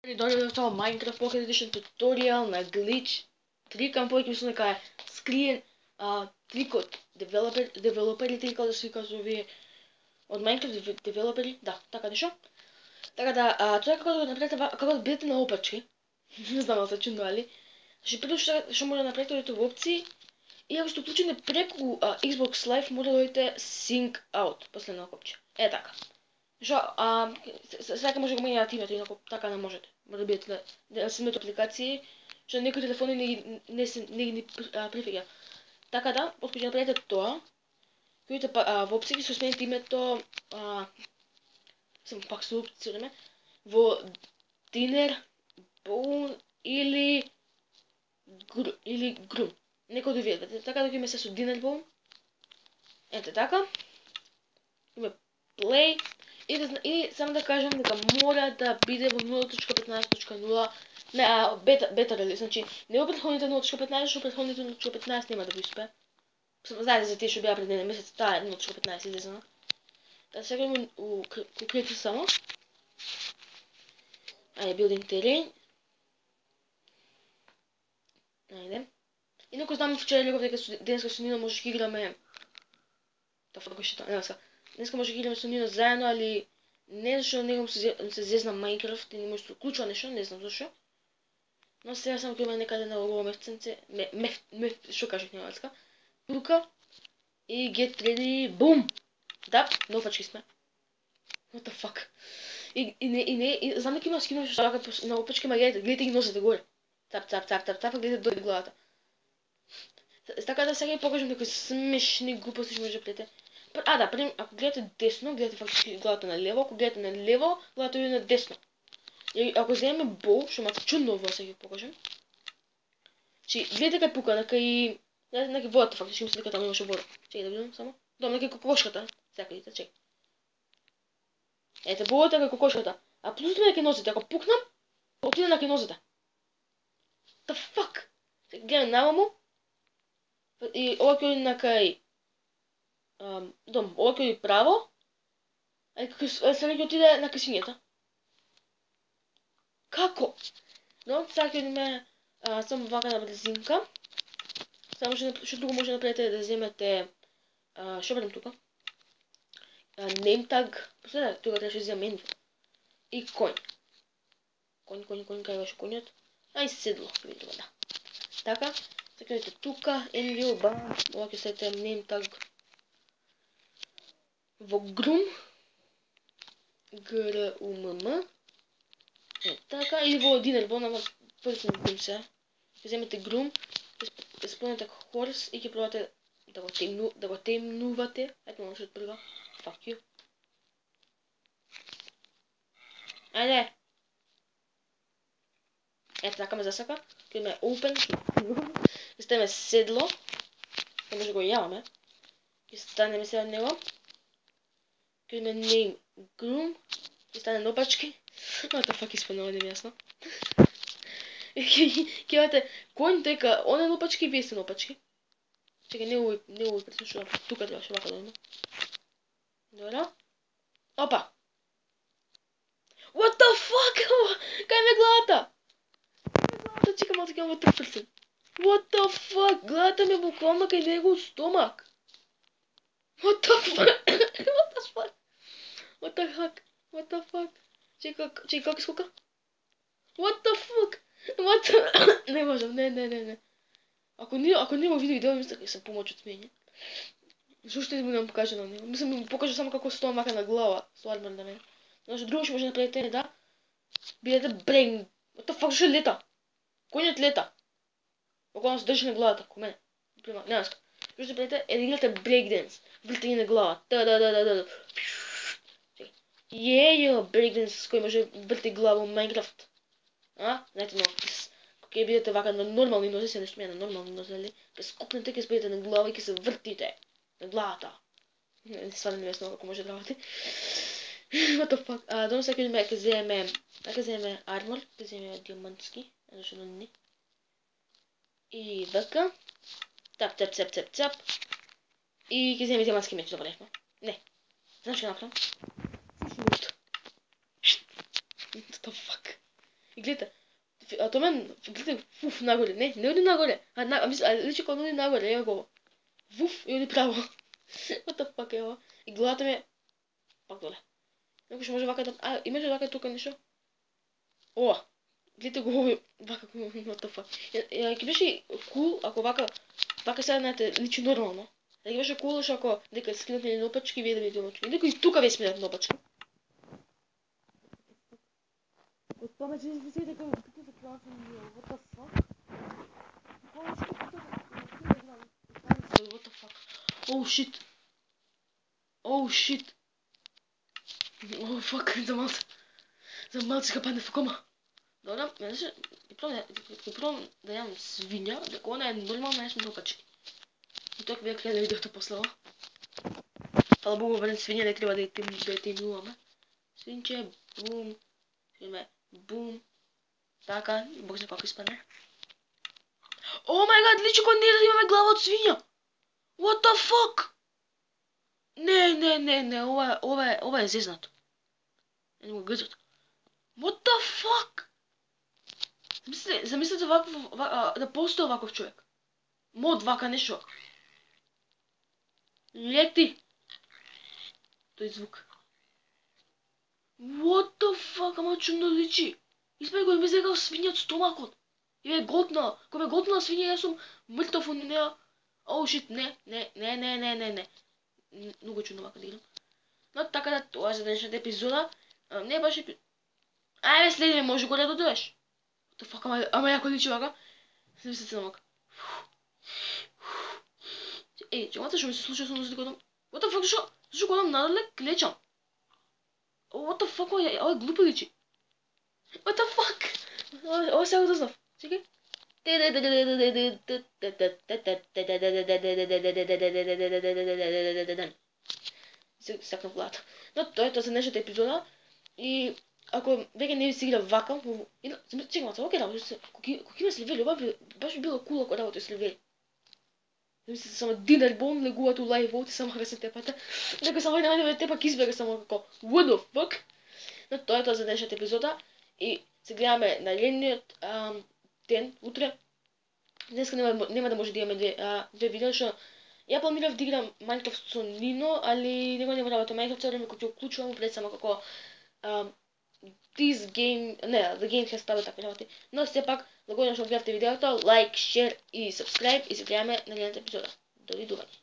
Добре дошла в Minecraft Pocket Edition туториал на Glitch 3 към който мисля накрая Screen Tricot девелопери, така да се казва от Minecraft девелопери, да, така нещо. Така да, това е kako да направите, kako да бидете на опачки. Не знам да се чудно, али. Ще може да направите дойдете в опции и ако сте включени преко Xbox Live, може да дойдете Sync Out, последно копче. Е така. Сега може да го меняте името, инако така не можете. Може да бидете да снимате апликации, защото някои телефони не ги прифига. Така да, откачи направите това, които в опциите ще смените името, съм пак се опциираме, в Dinner, Bone или Groom. Некои да видите. Така да ги се с Dinner Bone. Ето така. Има Play. И само да кажем дека мора да биде во 0.15.0 бета релиз. Значи не во претходните 0.15, што претходните 0.15 нема да ви успе. Знаете за тие што беа пред еден месец, таа е 0.15 излезена. Да сега имам конкретно само. Ајде, building terrain. Ајде. Инако знам вчера реков дека денеска со Нино може да играме. Днеска може да играме со Нино заедно, али не зашто негом се зезна Minecraft и не може да се уклучува нешто, не знам зашто. Но сега само ќе има некаде на ово мефценце, што кажах немалска. Тука и get ready, бум! Да, на опачки сме. What the fuck? И знам дека има скинови што шлагат на опачки, ма гледайте ги носите горе. Тап, гледате дојде главата. Така да сега ја покажам некои смешни глупости што може да плете. Да, ако гледате десно, гледате фактически главата на лево, ако гледате на лево, главата ви на десно. И ако вземем бол, што ма чудно во сега ќе покажам. Чи гледате кај пука, накај водата фактически, мислам дека таму имаше вода. Чекај да видам само. Добро, накај кокошката. Сега видите, чекај. Ете, болата кај кокошката. А плюсите на кај нозите, ако пукнам, отиде на кај нозите. The fuck? Сега гледам наваму. И ова ќе оди на кај ова ќе оди право. Сега ќе отиде на кај свињата. Како? Но, сега ќе одиме само вака на брзинка. Само што друго може да направите да вземете што барам тука? Name tag. Последа, тука требаше да вземам info. И конј. Конј, кај беше конјот? И седло, видите да. Така, сега ќе одите тука, envil, бам, ова ќе ставите name tag во Groom. G-R-U-M-M. Така, или во Dinner Bone, ама първо на Groom сега. Ќе вземете Groom, ќе спомнете Horse и ќе пробате да го темнувате. Ето може од прва. Fuck you. Ајде. Ето така ме засака. Ќе имаме open. Ќе ставиме седло. Ќе може да го јаваме. Ќе станеме сега од него. Ќе имаме name Groom. Ќе стане нопачки. What the fuck испадна, не ми јасно. Ќе имате конј дека он е нопачки и вие сте нопачки. Чекай, не ови пресушувам. Тука трябваше вака да има. Добро. Опа! What the fuck? Кај ме главата? Чекай малко, ќе имам тръп прсен. What the fuck? Главата ми е буквално кај негов стомак. What the fuck? What the fuck? What the fuck? What the fuck? Чекай, как скока? What the fuck? What the... Не можам, не. Ако не го види видео, мисля дека се помоќ од мене. Зашто ще ми покаже на него? Мислам ми покаже само како стоа мака на глава, со армор на мене. Значи друго што може да направите да бидете брейн. What the fuck, зашто лета? Конјот лета. Околу се држи на главата, ко мене. Нема ска. Зашто правите да играте брейкденс. Вртење на глава. Да. Брейкденс с кој може врти глава во Minecraft. Знаете, но ќе бидете вака на нормални нозе, се нешто ми на нормални нозе, али? Ке скокнете, ке спадете на глава и ке се вртите на главата. Стварно не знам како може да работи. What the fuck? Дом сега ќе земеме армор, ќе земеме диамантски, зашто да не. И вака. Тап. И ќе земеме диамантски меч, добре. Не. Знаеш што направам? What the fuck? И гледате, Томен, гледате, фуф, нагоре. Не оди нагоре. Личи кога оди нагоре, ева го. Вуф, и оди право. What the fuck, ева. И гледате ме, пак доле. Некој што може вака да... имаше вака тука нешто? Ова. Гледате го овој, вака, what the fuck. Ке беше cool, ако вака седнете, личи нормално. Ке беше cool, што ако дека скинете нопачки, вие да видите нопачки. Некој и тука ве сменат нопачки. От тоа че не се дека тука се класен, what the fuck. What the fuck. Oh shit. Oh shit. Oh fuck, за малце ска падне в кома. Добре, мене пробам да јам свиња, дека она е нормална јас нопачки. И тоа ќе биде крај на видеото после ова. Фала Богу, верен свиња не треба да ја темнуваме. Свинче, бум, свиме, бум. Така, Бог знае како испадне. О май гад, личи кој не да имаме глава од свиња. What the fuck? Не, ова е зезнато. Не го грзат. What the fuck? Замислете да постои оваков човек. Мод вака нешто. Лети. Тој звук. What the fuck, ама чудно личи. Испај го ми зегал свиња од стомакот. И бе готна. Кога бе готна свиња, јас сум мртов од неа. Oh shit, не. Многу чудно вака да играм. Но така да тоа е за денешната епизода. Не баш ајде следиме, може горе да доеш. What the fuck, ама јако личи вака. Смислите се намака. Еј, чекамате што ми се случи со носите кодам. What the fuck, зашо кодам надале клечам? What the fuck, ова е глупо личи. What the fuck? Ова сега го дознав. Чекај. Сакнав главата. Но тоа е тоа за днешната епизода. И ако веќе не ви се игра вака, чекам, ова ќе работи. Кога има сливели, ова баш би било кул ако работи сливели. Мислите само Динер Бон легуваат у лајв воти само да се тепате. Дека само најде тепак избега само како what the fuck. Но тоа е тоа за днешната епизода. И се гледаме наредниот ден, утре. Днеска нема да може да имаме две видеа, што ја планирав да играм Minecraft со Нино, али него нема работа Minecraft, сега ќе го уклучувам пред само како this game, не, the game has started, така работи. Но сепак, благодарам што гледавте видеото, лайк, шер и subscribe и се гледаме на наредната епизода. Довидување.